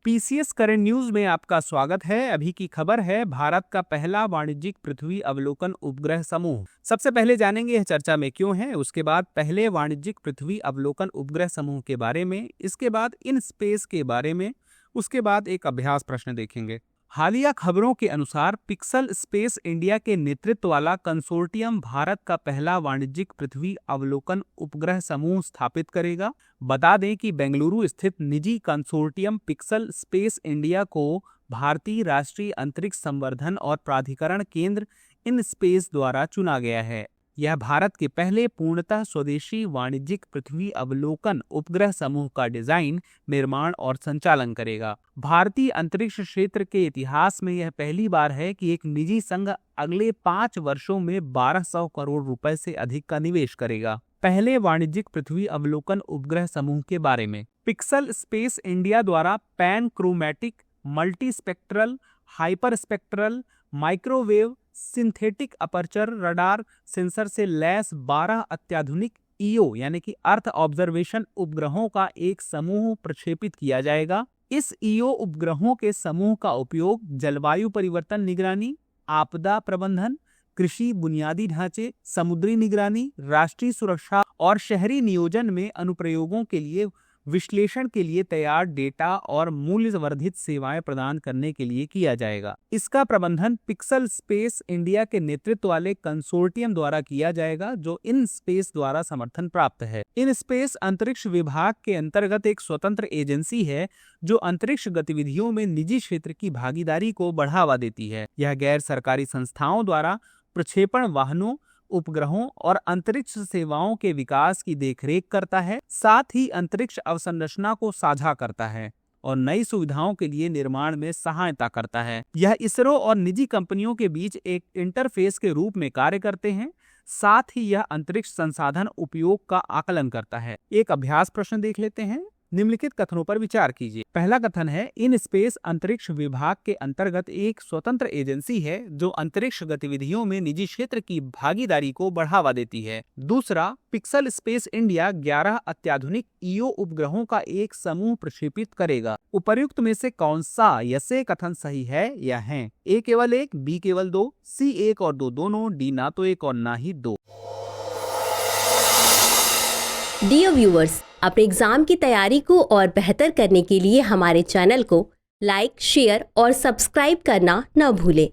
PCS current news में आपका स्वागत है। अभी की खबर है भारत का पहला वाणिज्यिक पृथ्वी अवलोकन उपग्रह समूह। सबसे पहले जानेंगे यह चर्चा में क्यों है, उसके बाद पहले वाणिज्यिक पृथ्वी अवलोकन उपग्रह समूह के बारे में, इसके बाद इन स्पेस के बारे में, उसके बाद एक अभ्यास प्रश्न देखेंगे। हालिया खबरों के अनुसार पिक्सल स्पेस इंडिया के नेतृत्व वाला कंसोर्टियम भारत का पहला वाणिज्यिक पृथ्वी अवलोकन उपग्रह समूह स्थापित करेगा। बता दें कि बेंगलुरु स्थित निजी कंसोर्टियम पिक्सल स्पेस इंडिया को भारतीय राष्ट्रीय अंतरिक्ष संवर्धन और प्राधिकरण केंद्र इन स्पेस द्वारा चुना गया है। यह भारत के पहले पूर्णतः स्वदेशी वाणिज्यिक पृथ्वी अवलोकन उपग्रह समूह का डिजाइन, निर्माण और संचालन करेगा। भारतीय अंतरिक्ष क्षेत्र के इतिहास में यह पहली बार है कि एक निजी संघ अगले 5 वर्षों में 1200 करोड़ रुपए से अधिक का निवेश करेगा। पहले वाणिज्यिक पृथ्वी अवलोकन उपग्रह समूह के बारे में, पिक्सल स्पेस इंडिया द्वारा pan chromatic, multi spectral, hyper spectral, microwave, synthetic aperture radar sensor से लैस 12 अत्याधुनिक ईओ यानी कि अर्थ ऑब्जर्वेशन उपग्रहों का एक समूह प्रक्षेपित किया जाएगा। इस ईओ उपग्रहों के समूह का उपयोग जलवायु परिवर्तन निगरानी, आपदा प्रबंधन, कृषि बुनियादी ढांचे, समुद्री निगरानी, राष्ट्रीय सुरक्षा और शहरी नियोजन में अनुप्रयोगों के लिए विश्लेषण के लिए तैयार डेटा और मूल्यवर्धित सेवाएं प्रदान करने के लिए किया जाएगा। इसका प्रबंधन पिक्सल स्पेस इंडिया के नेतृत्व वाले कंसोर्टियम द्वारा किया जाएगा, जो इन स्पेस द्वारा समर्थन प्राप्त है। इन स्पेस अंतरिक्ष विभाग के अंतर्गत एक स्वतंत्र एजेंसी है जो अंतरिक्ष गतिविधियों में निजी क्षेत्र की भागीदारी को बढ़ावा देती है। यह गैर सरकारी संस्थाओं द्वारा प्रक्षेपण वाहनों, उपग्रहों और अंतरिक्ष सेवाओं के विकास की देखरेख करता है, साथ ही अंतरिक्ष अवसंरचना को साझा करता है और नई सुविधाओं के लिए निर्माण में सहायता करता है। यह इसरो और निजी कंपनियों के बीच एक इंटरफेस के रूप में कार्य करते हैं, साथ ही यह अंतरिक्ष संसाधन उपयोग का आकलन करता है। एक अभ्यास प्रश्न देख लेते हैं। निम्नलिखित कथनों पर विचार कीजिए। पहला कथन है, इन स्पेस अंतरिक्ष विभाग के अंतर्गत एक स्वतंत्र एजेंसी है जो अंतरिक्ष गतिविधियों में निजी क्षेत्र की भागीदारी को बढ़ावा देती है। दूसरा, पिक्सल स्पेस इंडिया 11 अत्याधुनिक ईओ उपग्रहों का एक समूह प्रक्षेपित करेगा। उपर्युक्त में से कौन सा यसे कथन सही है या है? ए केवल 1, बी केवल 2, सी 1 और 2 दोनों, डी ना तो 1 और ना ही 2। डियर व्यूअर्स, अपने एग्जाम की तैयारी को और बेहतर करने के लिए हमारे चैनल को लाइक, शेयर और सब्सक्राइब करना न भूलें।